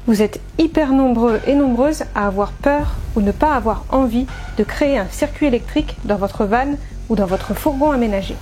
Vous êtes hyper nombreux et nombreuses à avoir peur ou ne pas avoir envie de créer un circuit électrique dans votre van ou dans votre fourgon aménagé.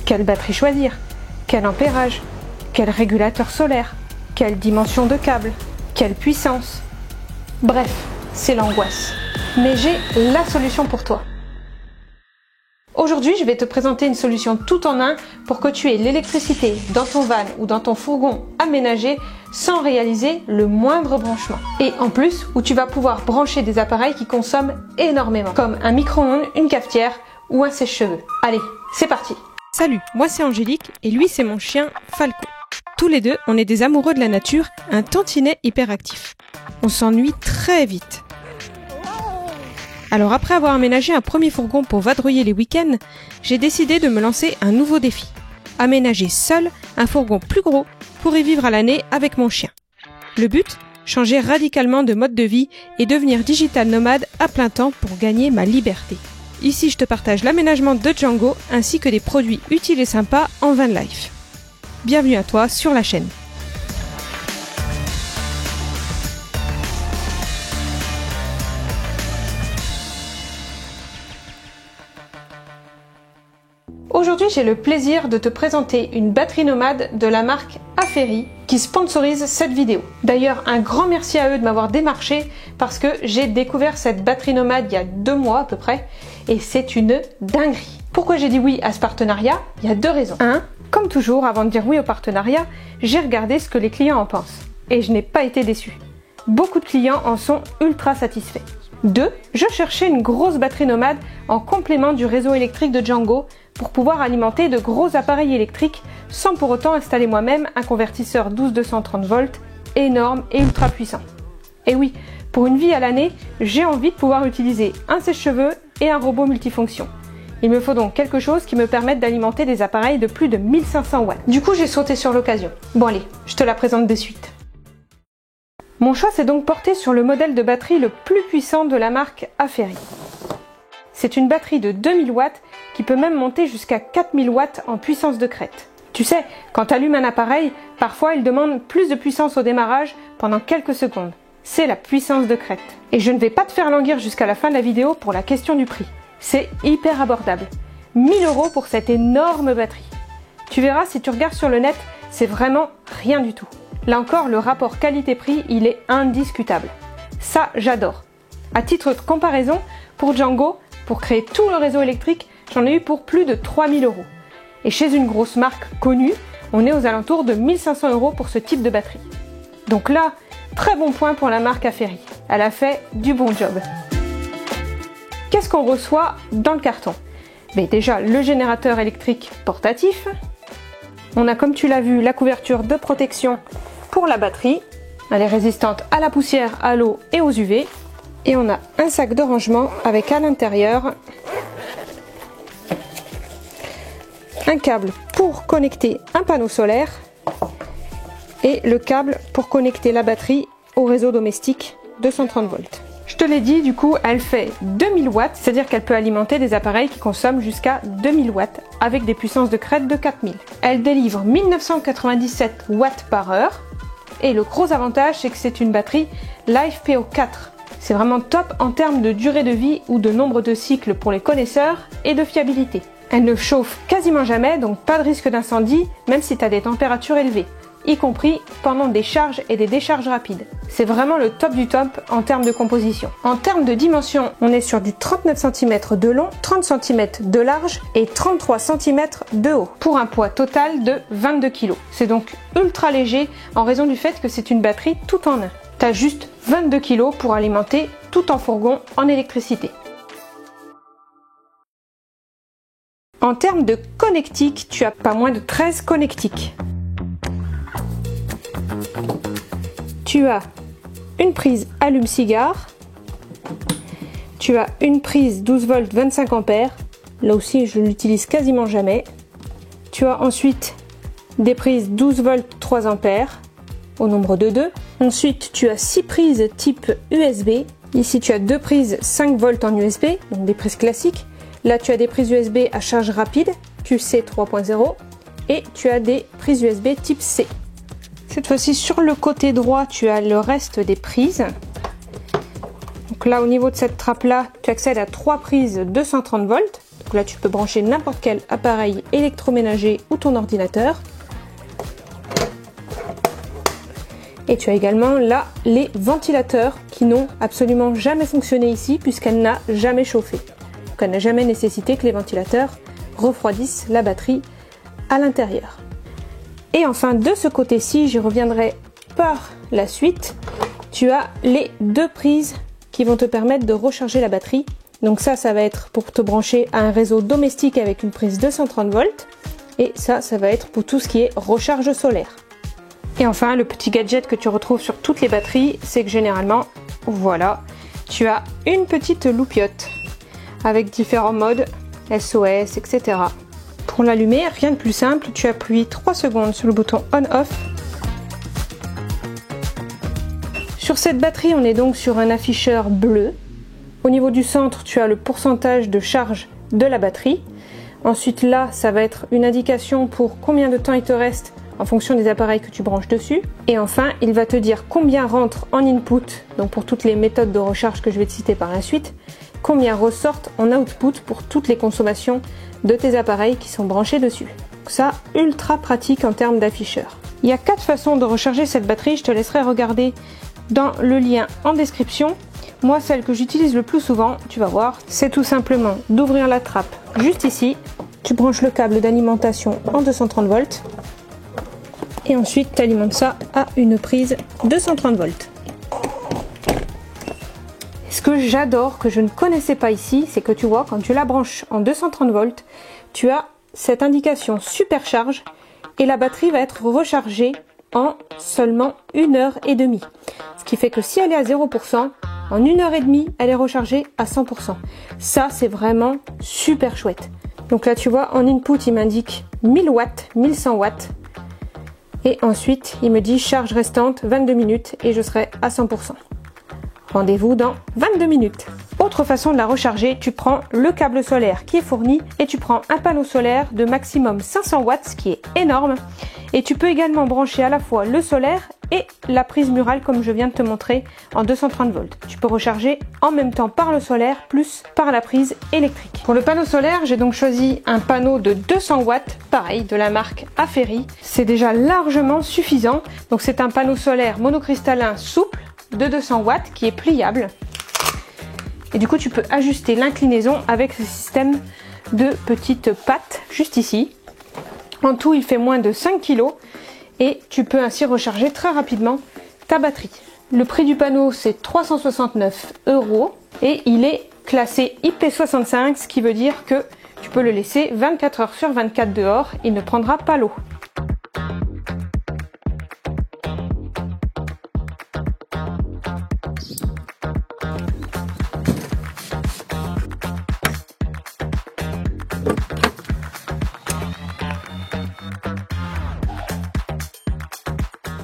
Quelle batterie choisir? Quel ampérage? Quel régulateur solaire? Quelle dimension de câble? Quelle puissance? Bref, c'est l'angoisse. Mais j'ai la solution pour toi. Aujourd'hui, je vais te présenter une solution tout en un pour que tu aies l'électricité dans ton van ou dans ton fourgon aménagé sans réaliser le moindre branchement. Et en plus, où tu vas pouvoir brancher des appareils qui consomment énormément, comme un micro-ondes, une cafetière ou un sèche-cheveux. Allez, c'est parti! Salut, moi c'est Angélique et lui c'est mon chien Falco. Tous les deux, on est des amoureux de la nature, un tantinet hyperactif. On s'ennuie très vite. Alors après avoir aménagé un premier fourgon pour vadrouiller les week-ends, j'ai décidé de me lancer un nouveau défi. Aménager seul un fourgon plus gros pour y vivre à l'année avec mon chien. Le but, changer radicalement de mode de vie et devenir digital nomade à plein temps pour gagner ma liberté. Ici, je te partage l'aménagement de Django ainsi que des produits utiles et sympas en van life. Bienvenue à toi sur la chaîne. Aujourd'hui, j'ai le plaisir de te présenter une batterie nomade de la marque Aferi qui sponsorise cette vidéo. D'ailleurs, un grand merci à eux de m'avoir démarché parce que j'ai découvert cette batterie nomade il y a 2 mois à peu près et c'est une dinguerie. Pourquoi j'ai dit oui à ce partenariat? Il y a 2 raisons. 1, comme toujours, avant de dire oui au partenariat, j'ai regardé ce que les clients en pensent et je n'ai pas été déçue. Beaucoup de clients en sont ultra satisfaits. 2, je cherchais une grosse batterie nomade en complément du réseau électrique de Django pour pouvoir alimenter de gros appareils électriques sans pour autant installer moi-même un convertisseur 12-230 volts énorme et ultra puissant. Et oui, pour une vie à l'année, j'ai envie de pouvoir utiliser un sèche-cheveux et un robot multifonction. Il me faut donc quelque chose qui me permette d'alimenter des appareils de plus de 1500 watts. Du coup, j'ai sauté sur l'occasion. Bon allez, je te la présente de suite. Mon choix s'est donc porté sur le modèle de batterie le plus puissant de la marque Aferi. C'est une batterie de 2000 watts qui peut même monter jusqu'à 4000 watts en puissance de crête. Tu sais, quand tu allumes un appareil, parfois il demande plus de puissance au démarrage pendant quelques secondes. C'est la puissance de crête. Et je ne vais pas te faire languir jusqu'à la fin de la vidéo pour la question du prix. C'est hyper abordable. 1000 € pour cette énorme batterie. Tu verras, si tu regardes sur le net, c'est vraiment rien du tout. Là encore, le rapport qualité-prix, il est indiscutable. Ça, j'adore. À titre de comparaison, pour Django, pour créer tout le réseau électrique, j'en ai eu pour plus de 3000 €. Et chez une grosse marque connue, on est aux alentours de 1500 € pour ce type de batterie. Donc là, très bon point pour la marque Aferi. Elle a fait du bon job. Qu'est-ce qu'on reçoit dans le carton? Déjà, le générateur électrique portatif. On a, comme tu l'as vu, la couverture de protection pour la batterie. Elle est résistante à la poussière, à l'eau et aux UV. Et on a un sac de rangement avec à l'intérieur un câble pour connecter un panneau solaire et le câble pour connecter la batterie au réseau domestique 230 volts. Je te l'ai dit, du coup, elle fait 2000 watts, c'est-à-dire qu'elle peut alimenter des appareils qui consomment jusqu'à 2000 watts avec des puissances de crête de 4000. Elle délivre 1997 watts par heure et le gros avantage, c'est que c'est une batterie LiFePO4. C'est vraiment top en termes de durée de vie ou de nombre de cycles pour les connaisseurs et de fiabilité. Elle ne chauffe quasiment jamais, donc pas de risque d'incendie, même si tu as des températures élevées, y compris pendant des charges et des décharges rapides. C'est vraiment le top du top en termes de composition. En termes de dimension, on est sur du 39 cm de long, 30 cm de large et 33 cm de haut, pour un poids total de 22 kg. C'est donc ultra léger en raison du fait que c'est une batterie tout en un. T'as juste 22 kg pour alimenter tout ton fourgon en électricité. En termes de connectique, tu as pas moins de 13 connectiques. Tu as une prise allume-cigare. Tu as une prise 12 volts 25 ampères. Là aussi, je l'utilise quasiment jamais. Tu as ensuite des prises 12 volts 3 ampères au nombre de 2. Ensuite, tu as 6 prises type USB. Ici, tu as 2 prises 5 volts en USB, donc des prises classiques. Là, tu as des prises USB à charge rapide, QC 3.0. Et tu as des prises USB type C. Cette fois-ci, sur le côté droit, tu as le reste des prises. Donc là, au niveau de cette trappe-là, tu accèdes à 3 prises 230 volts. Donc là, tu peux brancher n'importe quel appareil électroménager ou ton ordinateur. Et tu as également là les ventilateurs qui n'ont absolument jamais fonctionné ici puisqu'elle n'a jamais chauffé. Donc elle n'a jamais nécessité que les ventilateurs refroidissent la batterie à l'intérieur. Et enfin de ce côté-ci, j'y reviendrai par la suite, tu as les 2 prises qui vont te permettre de recharger la batterie. Donc ça va être pour te brancher à un réseau domestique avec une prise 230 volts. Et ça va être pour tout ce qui est recharge solaire. Et enfin, le petit gadget que tu retrouves sur toutes les batteries, c'est que généralement, voilà, tu as une petite loupiote avec différents modes, SOS, etc. Pour l'allumer, rien de plus simple, tu appuies 3 secondes sur le bouton on-off. Sur cette batterie, on est donc sur un afficheur bleu. Au niveau du centre, tu as le pourcentage de charge de la batterie. Ensuite là, ça va être une indication pour combien de temps il te reste en fonction des appareils que tu branches dessus. Et enfin, il va te dire combien rentre en input, donc pour toutes les méthodes de recharge que je vais te citer par la suite, combien ressortent en output pour toutes les consommations de tes appareils qui sont branchés dessus. Donc ça, ultra pratique en termes d'afficheur. Il y a 4 façons de recharger cette batterie, je te laisserai regarder dans le lien en description. Moi, celle que j'utilise le plus souvent, tu vas voir, c'est tout simplement d'ouvrir la trappe juste ici. Tu branches le câble d'alimentation en 230 volts. Et ensuite, tu alimentes ça à une prise 230 volts. Ce que j'adore, que je ne connaissais pas ici, c'est que tu vois, quand tu la branches en 230 volts, tu as cette indication supercharge et la batterie va être rechargée en seulement 1h30. Ce qui fait que si elle est à 0%, en 1h30, elle est rechargée à 100%. Ça, c'est vraiment super chouette. Donc là, tu vois, en input, il m'indique 1000 watts, 1100 watts. Et ensuite, il me dit charge restante 22 minutes et je serai à 100%. Rendez-vous dans 22 minutes. Autre façon de la recharger, tu prends le câble solaire qui est fourni et tu prends un panneau solaire de maximum 500 watts, ce qui est énorme. Et tu peux également brancher à la fois le solaire et la prise murale comme je viens de te montrer en 230 volts. Tu peux recharger en même temps par le solaire plus par la prise électrique. Pour le panneau solaire, j'ai donc choisi un panneau de 200 watts, pareil, de la marque Aferi. C'est déjà largement suffisant. Donc c'est un panneau solaire monocristallin souple de 200 watts qui est pliable. Et du coup, tu peux ajuster l'inclinaison avec ce système de petites pattes juste ici. En tout, il fait moins de 5 kg et tu peux ainsi recharger très rapidement ta batterie. Le prix du panneau, c'est 369 € et il est classé IP65, ce qui veut dire que tu peux le laisser 24 heures sur 24 dehors, il ne prendra pas l'eau.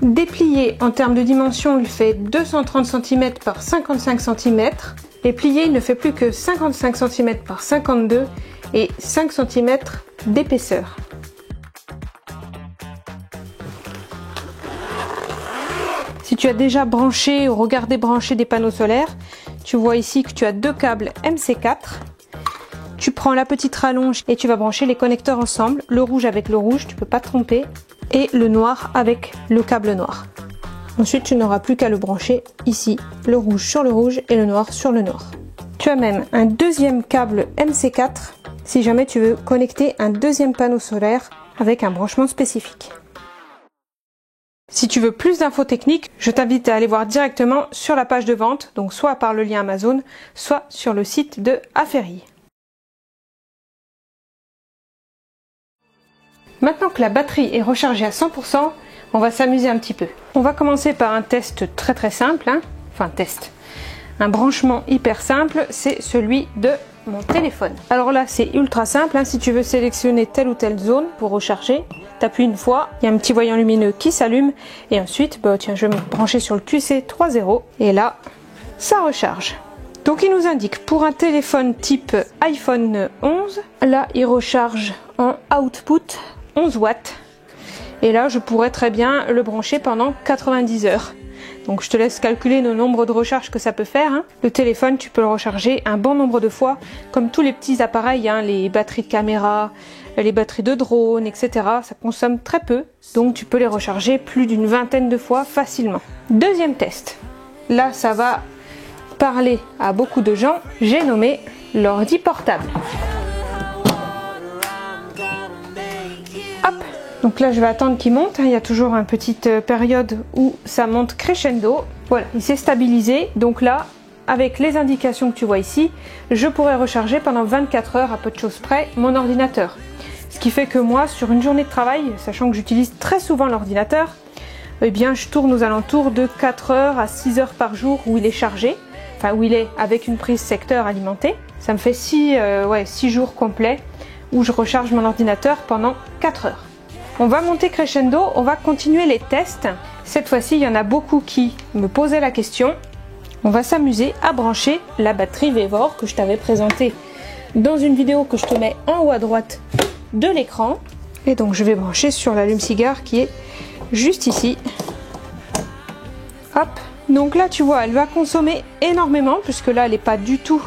Déplié en termes de dimension, il fait 230 cm par 55 cm. Et plié, il ne fait plus que 55 cm par 52 et 5 cm d'épaisseur. Si tu as déjà branché ou regardé brancher des panneaux solaires, tu vois ici que tu as 2 câbles MC4. Tu prends la petite rallonge et tu vas brancher les connecteurs ensemble, le rouge avec le rouge, tu peux pas te tromper, et le noir avec le câble noir. Ensuite, tu n'auras plus qu'à le brancher ici, le rouge sur le rouge et le noir sur le noir. Tu as même un deuxième câble MC4 si jamais tu veux connecter un deuxième panneau solaire avec un branchement spécifique. Si tu veux plus d'infos techniques, je t'invite à aller voir directement sur la page de vente, donc soit par le lien Amazon, soit sur le site de Aferi. Maintenant que la batterie est rechargée à 100%, on va s'amuser un petit peu. On va commencer par un test très simple, enfin test. Un branchement hyper simple, c'est celui de mon téléphone. Alors là, c'est ultra simple, si tu veux sélectionner telle ou telle zone pour recharger, tu appuies une fois, il y a un petit voyant lumineux qui s'allume, et ensuite, tiens, je vais me brancher sur le QC 3.0, et là, ça recharge. Donc il nous indique pour un téléphone type iPhone 11, là il recharge en output 11 watts Et là, je pourrais très bien le brancher pendant 90 heures. Donc je te laisse calculer le nombre de recharges que ça peut faire, hein. Le téléphone, tu peux le recharger un bon nombre de fois, comme tous les petits appareils, hein, les batteries de caméra, les batteries de drone, etc. Ça consomme très peu, donc tu peux les recharger plus d'une vingtaine de fois facilement. Deuxième test. Là, ça va parler à beaucoup de gens. J'ai nommé l'ordi portable. Hop. Donc là, je vais attendre qu'il monte. Il y a toujours une petite période où ça monte crescendo. Voilà, il s'est stabilisé. Donc là, avec les indications que tu vois ici, je pourrais recharger pendant 24 heures à peu de choses près mon ordinateur. Ce qui fait que moi, sur une journée de travail, sachant que j'utilise très souvent l'ordinateur, eh bien, je tourne aux alentours de 4 heures à 6 heures par jour où il est chargé. Enfin, où il est avec une prise secteur alimentée. Ça me fait 6 jours complets où je recharge mon ordinateur pendant 4 heures. On va monter crescendo, on va continuer les tests. Cette fois-ci, il y en a beaucoup qui me posaient la question. On va s'amuser à brancher la batterie Vevor que je t'avais présentée dans une vidéo que je te mets en haut à droite de l'écran. Et donc, je vais brancher sur l'allume-cigare qui est juste ici. Hop. Donc là, tu vois, elle va consommer énormément puisque là, elle n'est pas du tout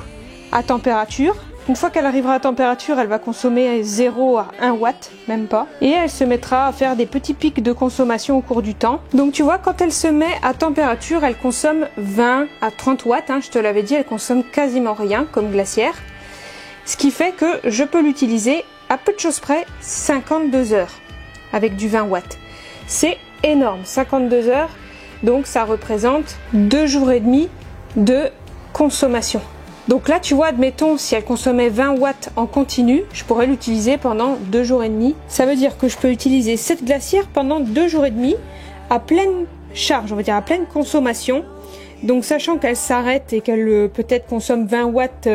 à température. Une fois qu'elle arrivera à température, elle va consommer 0 à 1 watt, même pas. Et elle se mettra à faire des petits pics de consommation au cours du temps. Donc tu vois, quand elle se met à température, elle consomme 20 à 30 watts. Hein, je te l'avais dit, elle consomme quasiment rien comme glacière. Ce qui fait que je peux l'utiliser à peu de choses près 52 heures avec du 20 watts. C'est énorme, 52 heures. Donc ça représente 2 jours et demi de consommation. Donc là, tu vois, admettons, si elle consommait 20 watts en continu, je pourrais l'utiliser pendant 2 jours et demi. Ça veut dire que je peux utiliser cette glacière pendant 2 jours et demi à pleine charge, on va dire à pleine consommation. Donc sachant qu'elle s'arrête et qu'elle peut-être consomme 20 watts,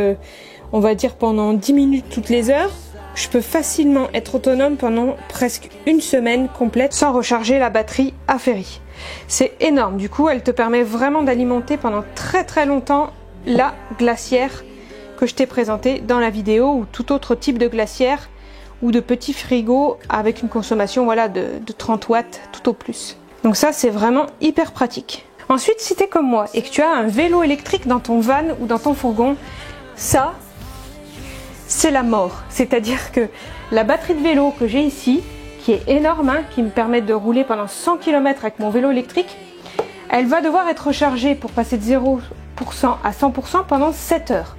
on va dire pendant 10 minutes toutes les heures, je peux facilement être autonome pendant presque une semaine complète sans recharger la batterie Aferi. C'est énorme, du coup elle te permet vraiment d'alimenter pendant très très longtemps la glacière que je t'ai présentée dans la vidéo ou tout autre type de glacière ou de petit frigo avec une consommation voilà, de 30 watts tout au plus. Donc ça c'est vraiment hyper pratique. Ensuite si tu es comme moi et que tu as un vélo électrique dans ton van ou dans ton fourgon, ça c'est la mort. C'est-à-dire que la batterie de vélo que j'ai ici, qui est énorme, hein, qui me permet de rouler pendant 100 km avec mon vélo électrique, elle va devoir être rechargée pour passer de 0% à 100% pendant 7 heures.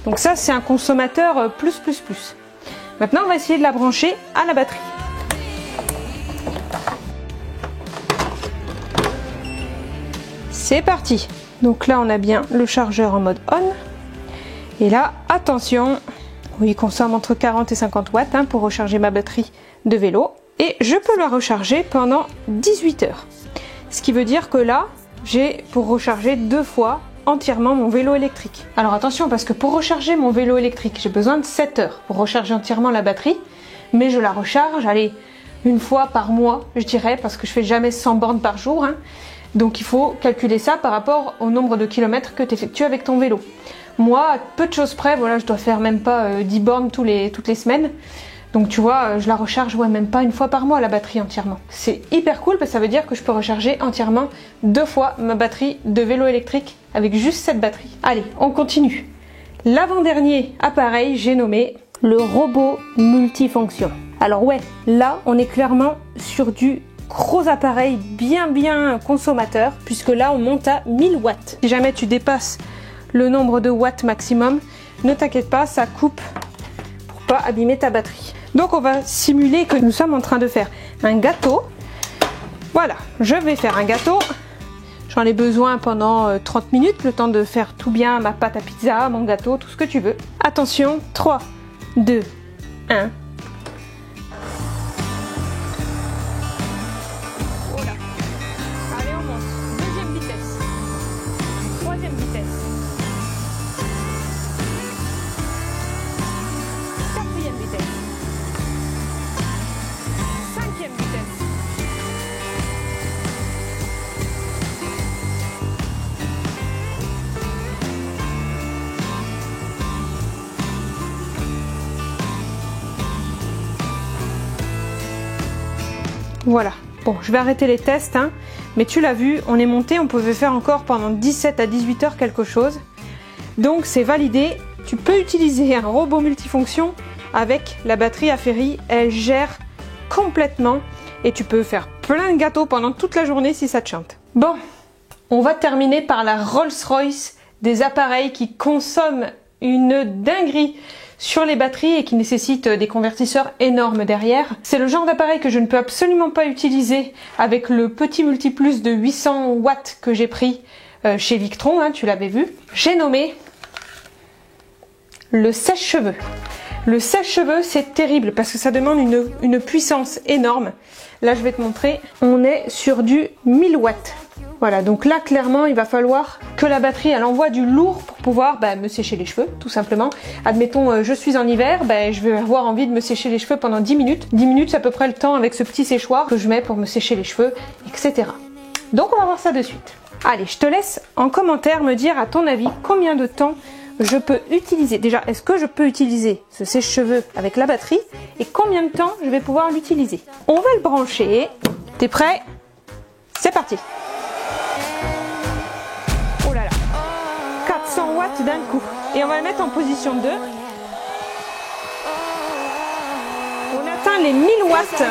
Donc ça c'est un consommateur plus. Maintenant on va essayer de la brancher à la batterie. C'est parti. Donc là on a bien le chargeur en mode on. Et là attention, il consomme entre 40 et 50 watts hein, pour recharger ma batterie de vélo. Et je peux la recharger pendant 18 heures. Ce qui veut dire que là, j'ai pour recharger 2 fois entièrement mon vélo électrique. Alors attention, parce que pour recharger mon vélo électrique, j'ai besoin de 7 heures pour recharger entièrement la batterie. Mais je la recharge, allez, une fois par mois, je dirais, parce que je fais jamais 100 bornes par jour. Hein. Donc il faut calculer ça par rapport au nombre de kilomètres que tu effectues avec ton vélo. Moi, à peu de choses près, voilà, je dois faire même pas 10 bornes toutes les semaines. Donc tu vois, je la recharge même pas une fois par mois la batterie entièrement. C'est hyper cool parce que ça veut dire que je peux recharger entièrement 2 fois ma batterie de vélo électrique avec juste cette batterie. Allez, on continue. L'avant-dernier appareil, j'ai nommé le robot multifonction. Alors ouais, là on est clairement sur du gros appareil bien consommateur puisque là on monte à 1000 watts. Si jamais tu dépasses le nombre de watts maximum, ne t'inquiète pas, ça coupe pour pas abîmer ta batterie. Donc on va simuler que nous sommes en train de faire un gâteau. Voilà, je vais faire un gâteau. J'en ai besoin pendant 30 minutes, le temps de faire tout bien, ma pâte à pizza, mon gâteau, tout ce que tu veux. Attention, 3, 2, 1. Voilà. Allez, on monte. Deuxième vitesse. Troisième vitesse. Quatrième vitesse. Cinquième vitesse. Voilà. Bon, je vais arrêter les tests, hein, mais tu l'as vu, on est monté, on pouvait faire encore pendant 17 à 18 heures quelque chose. Donc c'est validé. Tu peux utiliser un robot multifonction avec la batterie Aferi, elle gère complètement et tu peux faire plein de gâteaux pendant toute la journée si ça te chante. Bon, on va terminer par la Rolls-Royce des appareils qui consomment une dinguerie sur les batteries et qui nécessitent des convertisseurs énormes derrière. C'est le genre d'appareil que je ne peux absolument pas utiliser avec le petit multiplus de 800 watts que j'ai pris chez Victron, hein, tu l'avais vu. J'ai nommé le sèche-cheveux. Le sèche-cheveux, c'est terrible parce que ça demande une puissance énorme. Là, je vais te montrer, on est sur du 1000 watts. Voilà, donc là, clairement, il va falloir que la batterie, elle envoie du lourd pour pouvoir me sécher les cheveux, tout simplement. Admettons, je suis en hiver, je vais avoir envie de me sécher les cheveux pendant 10 minutes. 10 minutes, c'est à peu près le temps avec ce petit séchoir que je mets pour me sécher les cheveux, etc. Donc, on va voir ça de suite. Allez, je te laisse en commentaire me dire, à ton avis, combien de temps je peux utiliser. Déjà, est-ce que je peux utiliser ce sèche-cheveux avec la batterie et combien de temps je vais pouvoir l'utiliser? On va le brancher. T'es prêt? C'est parti. Oh là là, 400 watts d'un coup. Et on va le mettre en position 2. On atteint les 1000 watts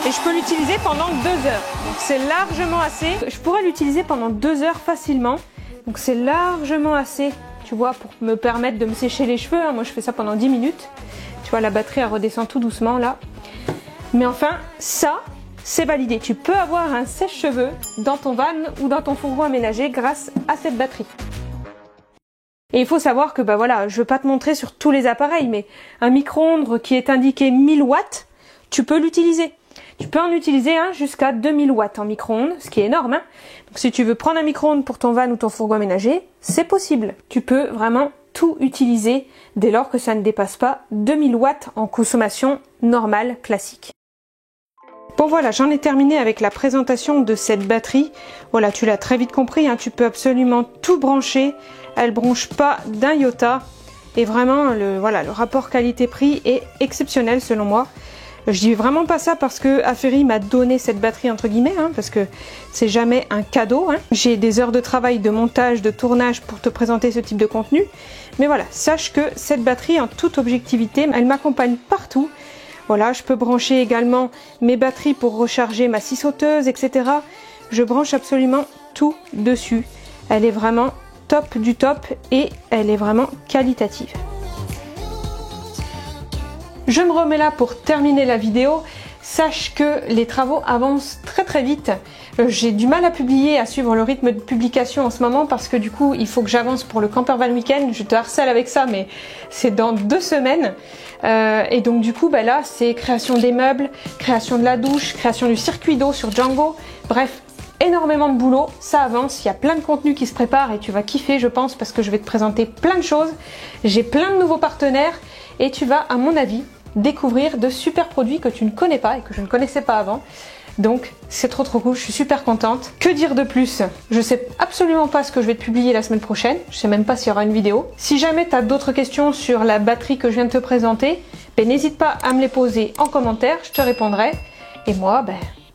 et je peux l'utiliser pendant 2 heures. Donc c'est largement assez. Je pourrais l'utiliser pendant 2 heures facilement. Donc c'est largement assez, tu vois, pour me permettre de me sécher les cheveux. Moi je fais ça pendant 10 minutes. Tu vois, la batterie elle redescend tout doucement là. Mais enfin, ça, c'est validé. Tu peux avoir un sèche-cheveux dans ton van ou dans ton fourgon aménagé grâce à cette batterie. Et il faut savoir que voilà, je ne vais pas te montrer sur tous les appareils, mais un micro-ondes qui est indiqué 1000 watts, tu peux l'utiliser. Tu peux en utiliser jusqu'à 2000 watts en micro-ondes, ce qui est énorme. Hein. Donc si tu veux prendre un micro-ondes pour ton van ou ton fourgon aménagé, c'est possible. Tu peux vraiment tout utiliser dès lors que ça ne dépasse pas 2000 watts en consommation normale, classique. Bon voilà, j'en ai terminé avec la présentation de cette batterie. Voilà, tu l'as très vite compris, hein, tu peux absolument tout brancher. Elle bronche pas d'un iota. Et vraiment, le rapport qualité-prix est exceptionnel selon moi. Je dis vraiment pas ça parce que Aferi m'a donné cette batterie entre guillemets, hein, parce que c'est jamais un cadeau. Hein. J'ai des heures de travail, de montage, de tournage pour te présenter ce type de contenu. Mais voilà, sache que cette batterie, en toute objectivité, elle m'accompagne partout. Voilà, je peux brancher également mes batteries pour recharger ma scie sauteuse, etc. Je branche absolument tout dessus. Elle est vraiment top du top et elle est vraiment qualitative. Je me remets là pour terminer la vidéo. Sache que les travaux avancent très très vite. J'ai du mal à publier, à suivre le rythme de publication en ce moment parce que du coup il faut que j'avance pour le Camper Van Weekend. Je te harcèle avec ça mais c'est dans 2 semaines. Et donc du coup là c'est création des meubles, création de la douche, création du circuit d'eau sur Django. Bref, énormément de boulot, ça avance, il y a plein de contenus qui se préparent et tu vas kiffer je pense parce que je vais te présenter plein de choses. J'ai plein de nouveaux partenaires et tu vas à mon avis découvrir de super produits que tu ne connais pas et que je ne connaissais pas avant. Donc c'est trop cool, je suis super contente. Que dire de plus? Je sais absolument pas ce que je vais te publier la semaine prochaine, je sais même pas s'il y aura une vidéo. Si jamais tu as d'autres questions sur la batterie que je viens de te présenter, n'hésite pas à me les poser en commentaire, je te répondrai. Et moi,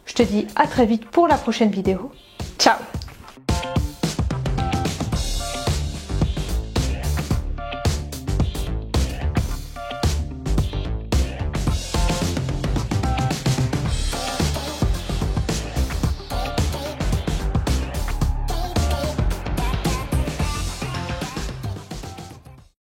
je te dis à très vite pour la prochaine vidéo. Ciao!